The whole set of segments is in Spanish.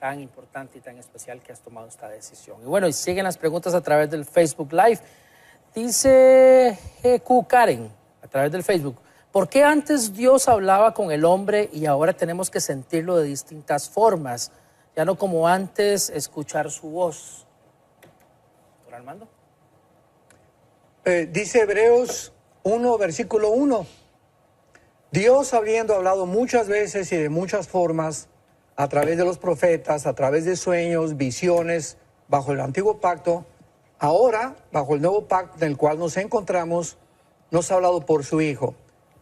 tan importante y tan especial que has tomado esta decisión. Y bueno, y siguen las preguntas a través del Facebook Live. Dice GQ Karen, a través del Facebook, ¿por qué antes Dios hablaba con el hombre y ahora tenemos que sentirlo de distintas formas? Ya no como antes escuchar su voz. ¿Doctor Armando? Dice Hebreos 1, versículo 1. Dios, habiendo hablado muchas veces y de muchas formas, a través de los profetas, a través de sueños, visiones, bajo el antiguo pacto, ahora, bajo el nuevo pacto en el cual nos encontramos, nos ha hablado por su Hijo,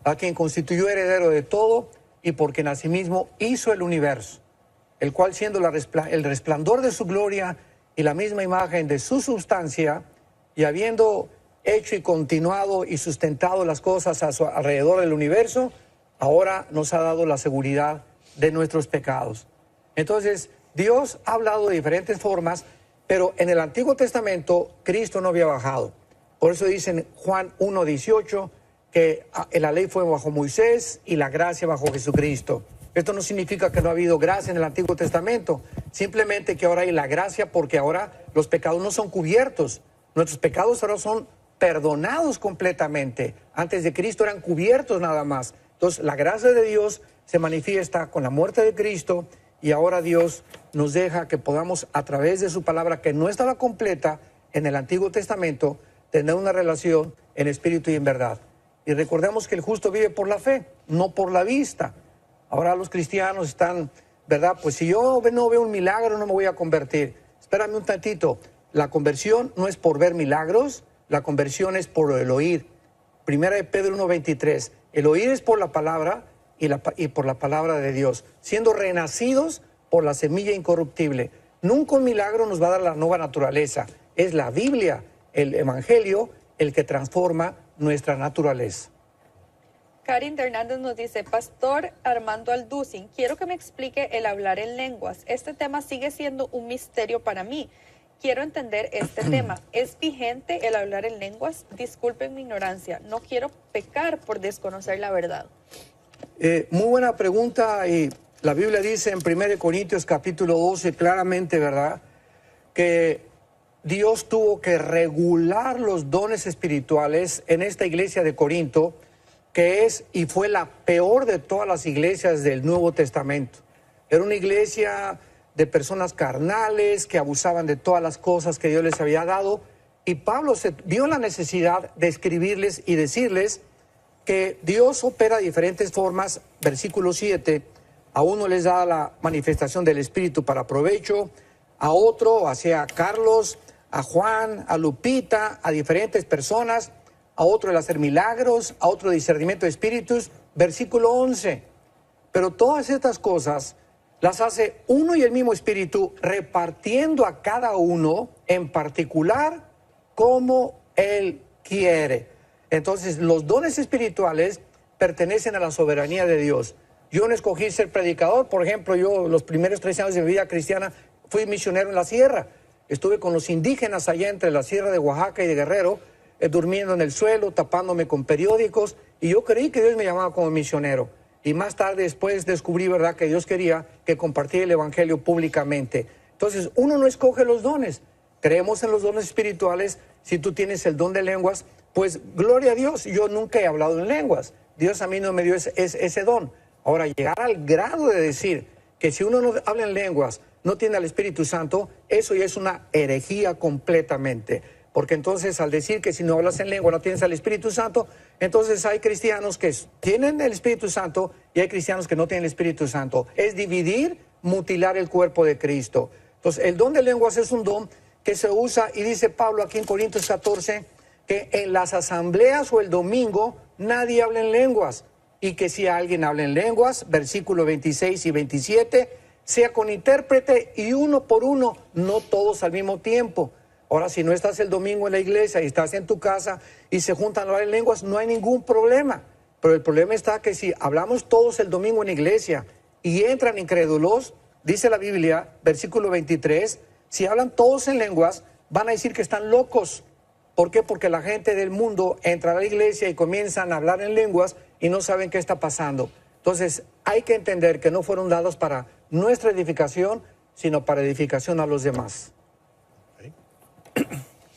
a quien constituyó heredero de todo y por quien asimismo hizo el universo, el cual siendo el resplandor de su gloria y la misma imagen de su sustancia, y habiendo hecho y continuado y sustentado las cosas a su alrededor del universo, ahora nos ha dado la seguridad de nuestros pecados. Entonces, Dios ha hablado de diferentes formas, pero en el Antiguo Testamento Cristo no había bajado. Por eso dice en Juan 1:18 que la ley fue bajo Moisés y la gracia bajo Jesucristo. Esto no significa que no ha habido gracia en el Antiguo Testamento, simplemente que ahora hay la gracia porque ahora los pecados no son cubiertos. Nuestros pecados ahora son perdonados completamente. Antes de Cristo eran cubiertos nada más. Entonces la gracia de Dios se manifiesta con la muerte de Cristo y ahora Dios nos deja que podamos a través de su palabra que no estaba completa en el Antiguo Testamento tener una relación en espíritu y en verdad. Y recordemos que el justo vive por la fe, no por la vista. Ahora los cristianos están, ¿verdad? Pues si yo no veo un milagro no me voy a convertir. Espérame un tantito, la conversión no es por ver milagros, la conversión es por el oír. Primera de Pedro 1:23, el oír es por la palabra y por la palabra de Dios, siendo renacidos por la semilla incorruptible. Nunca un milagro nos va a dar la nueva naturaleza, es la Biblia, el Evangelio, el que transforma nuestra naturaleza. Karin de Hernández nos dice, Pastor Armando Alducin, quiero que me explique el hablar en lenguas. Este tema sigue siendo un misterio para mí. Quiero entender este tema. ¿Es vigente el hablar en lenguas? Disculpen mi ignorancia. No quiero pecar por desconocer la verdad. Muy buena pregunta. Y la Biblia dice en 1 Corintios capítulo 12 claramente, ¿verdad?, que Dios tuvo que regular los dones espirituales en esta iglesia de Corinto, que es y fue la peor de todas las iglesias del Nuevo Testamento. Era una iglesia de personas carnales que abusaban de todas las cosas que Dios les había dado, y Pablo se vio la necesidad de escribirles y decirles que Dios opera de diferentes formas. Versículo 7, a uno les da la manifestación del Espíritu para provecho, a otro, hacia Carlos, a Juan, a Lupita, a diferentes personas, a otro el hacer milagros, a otro discernimiento de espíritus. Versículo 11, pero todas estas cosas las hace uno y el mismo Espíritu, repartiendo a cada uno en particular como Él quiere. Entonces, los dones espirituales pertenecen a la soberanía de Dios. Yo no escogí ser predicador. Por ejemplo, yo los primeros 3 años de mi vida cristiana fui misionero en la sierra. Estuve con los indígenas allá entre la sierra de Oaxaca y de Guerrero, durmiendo en el suelo, tapándome con periódicos, y yo creí que Dios me llamaba como misionero. Y más tarde después descubrí, ¿verdad?, que Dios quería que compartiera el evangelio públicamente. Entonces, uno no escoge los dones. Creemos en los dones espirituales. Si tú tienes el don de lenguas, pues gloria a Dios. Yo nunca he hablado en lenguas. Dios a mí no me dio ese don. Ahora, llegar al grado de decir que si uno no habla en lenguas, no tiene al Espíritu Santo, eso ya es una herejía completamente. Porque entonces al decir que si no hablas en lengua no tienes al Espíritu Santo, entonces hay cristianos que tienen el Espíritu Santo y hay cristianos que no tienen el Espíritu Santo. Es dividir, mutilar el cuerpo de Cristo. Entonces el don de lenguas es un don que se usa, y dice Pablo aquí en Corintios 14, que en las asambleas o el domingo nadie habla en lenguas, y que si alguien habla en lenguas, versículos 26 y 27, sea con intérprete y uno por uno, no todos al mismo tiempo. Ahora, si no estás el domingo en la iglesia y estás en tu casa y se juntan a hablar en lenguas, no hay ningún problema. Pero el problema está que si hablamos todos el domingo en la iglesia y entran incrédulos, dice la Biblia, versículo 23, si hablan todos en lenguas, van a decir que están locos. ¿Por qué? Porque la gente del mundo entra a la iglesia y comienzan a hablar en lenguas y no saben qué está pasando. Entonces, hay que entender que no fueron dados para nuestra edificación, sino para edificación a los demás.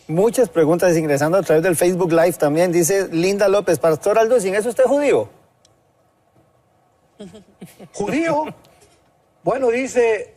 Muchas preguntas ingresando a través del Facebook Live también. Dice Linda López, Pastor Aldo, ¿sin eso usted es judío? ¿Judío? Bueno, dice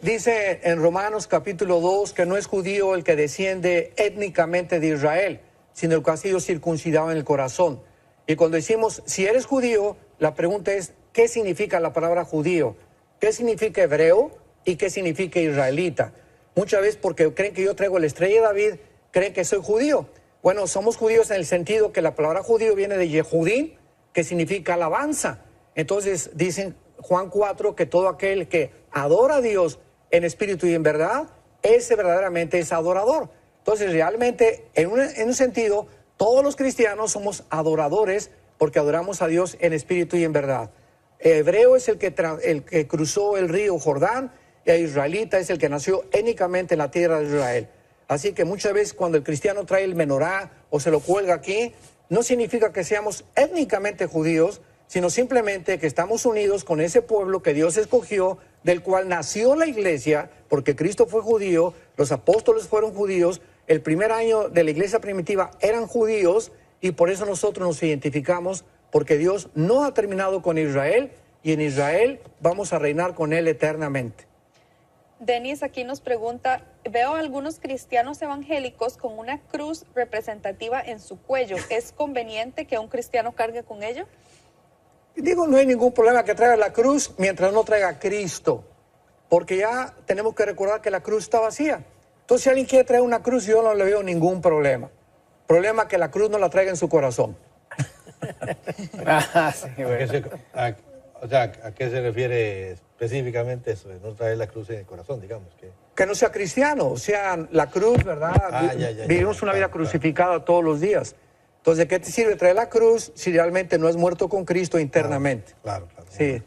en Romanos capítulo 2 que no es judío el que desciende étnicamente de Israel, sino el que ha sido circuncidado en el corazón. Y cuando decimos, si eres judío, la pregunta es, ¿qué significa la palabra judío? ¿Qué significa hebreo? ¿Y qué significa israelita? Muchas veces porque creen que yo traigo la estrella de David, creen que soy judío. Bueno, somos judíos en el sentido que la palabra judío viene de Yehudín, que significa alabanza. Entonces dicen Juan 4 que todo aquel que adora a Dios en espíritu y en verdad, ese verdaderamente es adorador. Entonces realmente en un sentido todos los cristianos somos adoradores porque adoramos a Dios en espíritu y en verdad. Hebreo es el que cruzó el río Jordán, y israelita es el que nació étnicamente en la tierra de Israel. Así que muchas veces cuando el cristiano trae el menorá o se lo cuelga aquí, no significa que seamos étnicamente judíos, sino simplemente que estamos unidos con ese pueblo que Dios escogió, del cual nació la iglesia, porque Cristo fue judío, los apóstoles fueron judíos, el primer año de la iglesia primitiva eran judíos, y por eso nosotros nos identificamos, porque Dios no ha terminado con Israel, y en Israel vamos a reinar con Él eternamente. Denis aquí nos pregunta, veo a algunos cristianos evangélicos con una cruz representativa en su cuello. ¿Es conveniente que un cristiano cargue con ello? Digo, no hay ningún problema que traiga la cruz mientras no traiga a Cristo, porque ya tenemos que recordar que la cruz está vacía. Entonces, si alguien quiere traer una cruz, yo no le veo ningún problema. Problema que la cruz no la traiga en su corazón. Sí, bueno. O sea, ¿a qué se refiere específicamente eso de no traer la cruz en el corazón, digamos? Que no sea cristiano, o sea, la cruz, ¿verdad? Vivimos una vida crucificada todos los días. Entonces, ¿de qué te sirve traer la cruz si realmente no has muerto con Cristo internamente? Claro. Sí.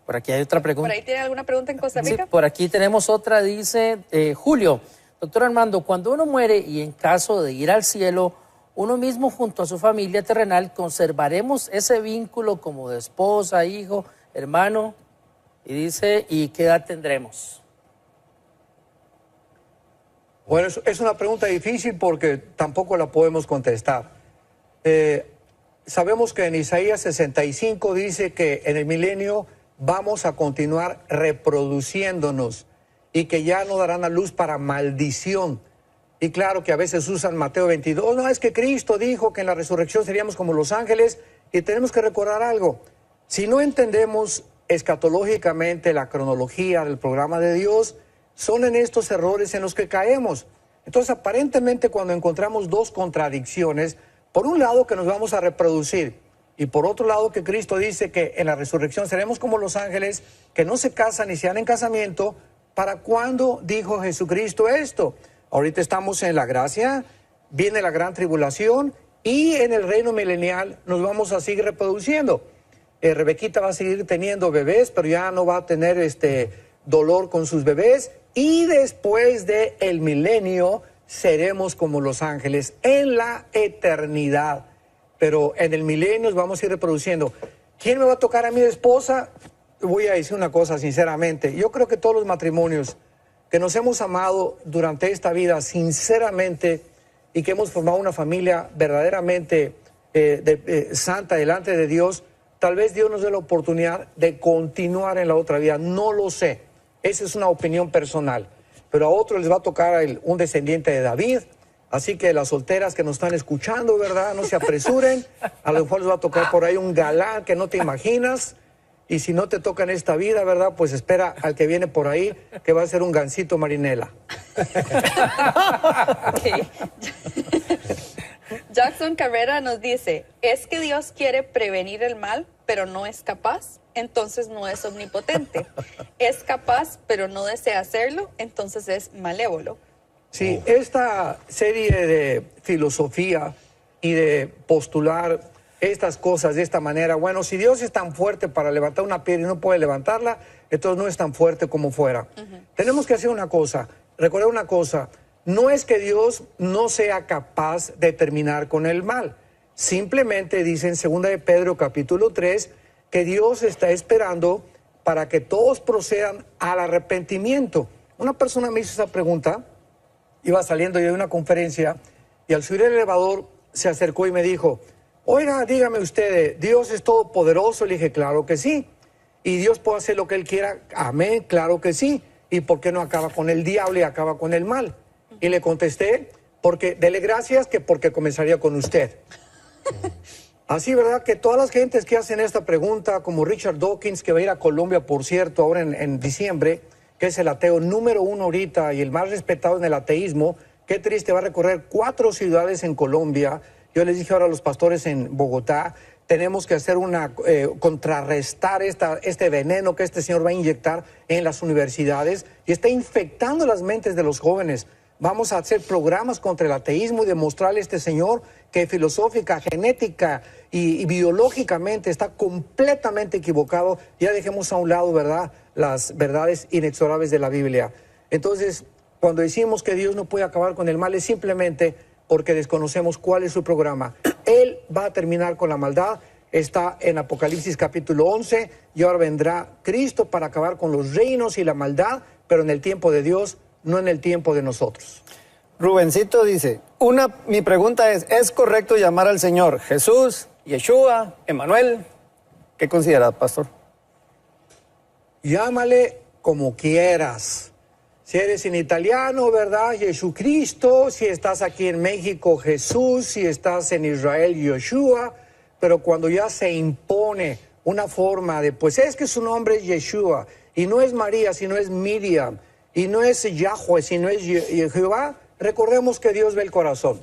Por aquí hay otra pregunta. ¿Por ahí tiene alguna pregunta en Costa Rica? Sí, por aquí tenemos otra, dice Julio. Doctor Armando, cuando uno muere y en caso de ir al cielo, uno mismo junto a su familia terrenal, ¿conservaremos ese vínculo como de esposa, hijo, hermano? Y dice, ¿y qué edad tendremos? Bueno, es una pregunta difícil porque tampoco la podemos contestar. Sabemos que en Isaías 65 dice que en el milenio vamos a continuar reproduciéndonos y que ya no darán a luz para maldición. Y claro que a veces usan Mateo 22, no, es que Cristo dijo que en la resurrección seríamos como los ángeles, y tenemos que recordar algo. Si no entendemos escatológicamente la cronología del programa de Dios, son en estos errores en los que caemos. Entonces, aparentemente, cuando encontramos dos contradicciones, por un lado que nos vamos a reproducir, y por otro lado que Cristo dice que en la resurrección seremos como los ángeles, que no se casan ni se dan en casamiento, ¿para cuándo dijo Jesucristo esto? Ahorita estamos en la gracia, viene la gran tribulación, y en el reino milenial nos vamos a seguir reproduciendo. Rebequita va a seguir teniendo bebés, pero ya no va a tener dolor con sus bebés, y después del milenio seremos como los ángeles en la eternidad. Pero en el milenio nos vamos a ir reproduciendo. ¿Quién me va a tocar a mí de esposa? Voy a decir una cosa sinceramente. Yo creo que todos los matrimonios que nos hemos amado durante esta vida sinceramente y que hemos formado una familia verdaderamente santa delante de Dios, tal vez Dios nos dé la oportunidad de continuar en la otra vida. No lo sé. Esa es una opinión personal. Pero a otros les va a tocar un descendiente de David. Así que las solteras que nos están escuchando, ¿verdad? No se apresuren. A lo mejor les va a tocar por ahí un galán que no te imaginas. Y si no te toca en esta vida, ¿verdad? Pues espera al que viene por ahí, que va a ser un gansito marinela. Okay. Jackson Carrera nos dice, ¿es que Dios quiere prevenir el mal, pero no es capaz? Entonces no es omnipotente. Es capaz, pero no desea hacerlo, entonces es malévolo. Sí, esta serie de filosofía y de postular estas cosas de esta manera, bueno, si Dios es tan fuerte para levantar una piedra y no puede levantarla, entonces no es tan fuerte como fuera. Tenemos que hacer una cosa, recordar una cosa, no es que Dios no sea capaz de terminar con el mal, simplemente dice en 2 de Pedro capítulo 3 que Dios está esperando para que todos procedan al arrepentimiento. Una persona me hizo esa pregunta, iba saliendo yo de una conferencia y al subir el elevador se acercó y me dijo, oiga, dígame usted, ¿Dios es todopoderoso? Le dije, claro que sí. ¿Y Dios puede hacer lo que Él quiera? Amén, claro que sí. ¿Y por qué no acaba con el diablo y acaba con el mal? Y le contesté, porque dele gracias que porque comenzaría con usted. Así, ¿verdad? Que todas las gentes que hacen esta pregunta, como Richard Dawkins, que va a ir a Colombia, por cierto, ahora en diciembre, que es el ateo número 1 ahorita y el más respetado en el ateísmo, qué triste, va a recorrer 4 ciudades en Colombia. Yo les dije ahora a los pastores en Bogotá, tenemos que hacer contrarrestar este veneno que este señor va a inyectar en las universidades y está infectando las mentes de los jóvenes. Vamos a hacer programas contra el ateísmo y demostrarle a este señor que filosófica, genética y biológicamente está completamente equivocado. Ya dejemos a un lado, ¿verdad?, las verdades inexorables de la Biblia. Entonces, cuando decimos que Dios no puede acabar con el mal, es simplemente porque desconocemos cuál es su programa. Él va a terminar con la maldad. Está en Apocalipsis capítulo 11 y ahora vendrá Cristo para acabar con los reinos y la maldad, pero en el tiempo de Dios, no en el tiempo de nosotros. Rubencito dice, mi pregunta ¿es correcto llamar al Señor Jesús, Yeshua, Emmanuel? ¿Qué considera, pastor? Llámale como quieras. Si eres en italiano, ¿verdad? Jesucristo. Si estás aquí en México, Jesús. Si estás en Israel, Yeshua. Pero cuando ya se impone una forma de, pues es que su nombre es Yeshua, y no es María, sino es Miriam, y no es Yahweh, sino es Jehová, recordemos que Dios ve el corazón.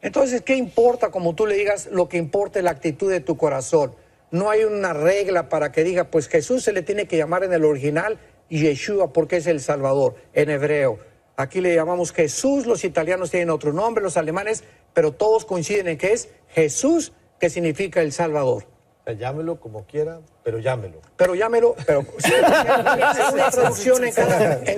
Entonces, ¿qué importa, como tú le digas, lo que importa es la actitud de tu corazón? No hay una regla para que diga, pues Jesús se le tiene que llamar en el original Yeshua porque es el Salvador, en hebreo. Aquí le llamamos Jesús, los italianos tienen otro nombre, los alemanes, pero todos coinciden en que es Jesús, que significa el Salvador. O sea, llámelo como quiera, pero llámelo. Pero llámelo, pero sí, una traducción en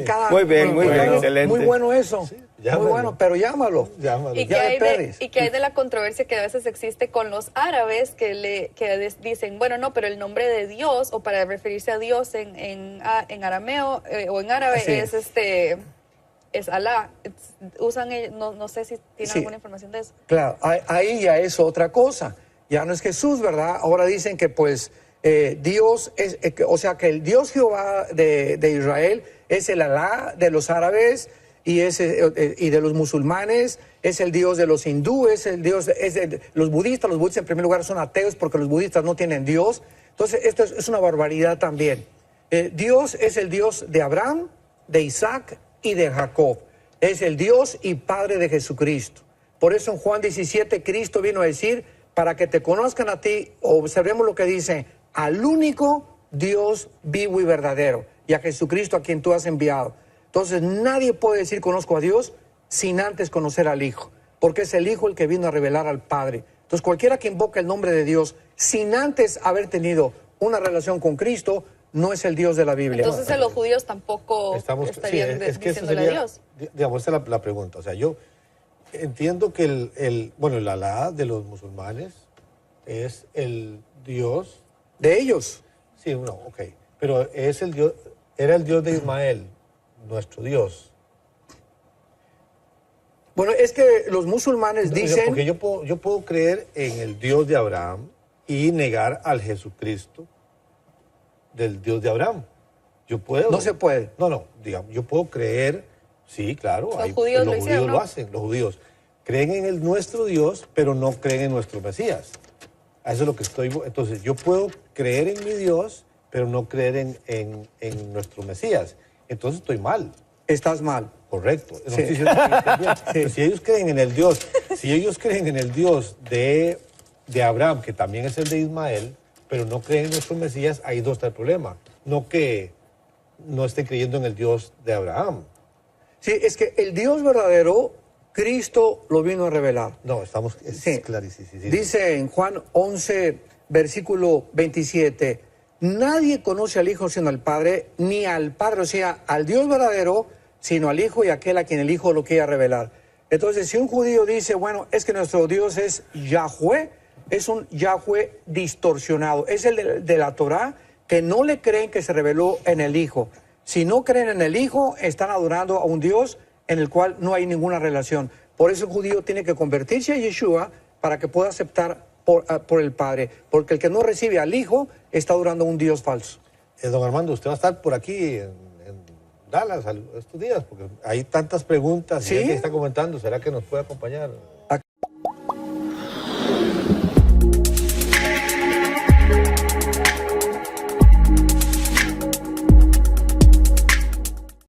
cada... Muy bien, excelente. Muy bueno eso. Sí, muy bueno, pero llámalo. Llámalo. ¿Y qué hay de la controversia que a veces existe con los árabes que dicen, bueno, no, pero el nombre de Dios, o para referirse a Dios en arameo o en árabe, es Alá. Usan, no sé si tienen alguna información de eso. Claro, ahí ya es otra cosa. Ya no es Jesús, ¿verdad? Ahora dicen que pues Dios es, o sea que el Dios Jehová de Israel es el Alá de los árabes y de los musulmanes, es el Dios de los hindúes, el Dios los budistas en primer lugar son ateos porque los budistas no tienen Dios. Entonces esto es una barbaridad también. Dios es el Dios de Abraham, de Isaac y de Jacob. Es el Dios y Padre de Jesucristo. Por eso en Juan 17 Cristo vino a decir, para que te conozcan a ti, observemos lo que dice, al único Dios vivo y verdadero, y a Jesucristo a quien tú has enviado. Entonces nadie puede decir conozco a Dios sin antes conocer al Hijo, porque es el Hijo el que vino a revelar al Padre. Entonces cualquiera que invoca el nombre de Dios sin antes haber tenido una relación con Cristo, no es el Dios de la Biblia. Entonces los judíos tampoco estarían diciéndole a Dios. Digamos, esa es la pregunta. O sea, yo entiendo que el Alá de los musulmanes es el Dios de ellos. Sí, no, ok. Pero es el Dios, era el Dios de Ismael, nuestro Dios. Bueno, es que los musulmanes dicen... Porque yo puedo creer en el Dios de Abraham y negar al Jesucristo del Dios de Abraham. Yo puedo. No se puede. No, digamos, yo puedo creer, sí, claro. Los judíos lo hacen, los judíos. Creen en nuestro Dios, pero no creen en nuestro Mesías. A eso es lo que estoy... Entonces, yo puedo creer en mi Dios, pero no creer en nuestro Mesías. Entonces estoy mal. Estás mal. Correcto. No sí. estoy diciendo que estoy bien. Pero si ellos creen en el Dios, de Abraham, que también es el de Ismael, pero no creen en nuestro Mesías, ahí no está el problema. No que no estén creyendo en el Dios de Abraham. Sí, es que el Dios verdadero, Cristo lo vino a revelar. No, estamos... Sí. Clarísimo. Sí. Dice en Juan 11, versículo 27, nadie conoce al Hijo sino al Padre, ni al Padre, o sea, al Dios verdadero, sino al Hijo y aquel a quien el Hijo lo quiera revelar. Entonces, si un judío dice, bueno, es que nuestro Dios es Yahweh, es un Yahweh distorsionado, es el de la Torá, que no le creen que se reveló en el Hijo. Si no creen en el Hijo, están adorando a un Dios en el cual no hay ninguna relación. Por eso el judío tiene que convertirse a Yeshua para que pueda aceptar por el Padre. Porque el que no recibe al Hijo está adorando a un Dios falso. Don Armando, usted va a estar por aquí en Dallas estos días, porque hay tantas preguntas y ¿Sí? gente está comentando. ¿Será que nos puede acompañar?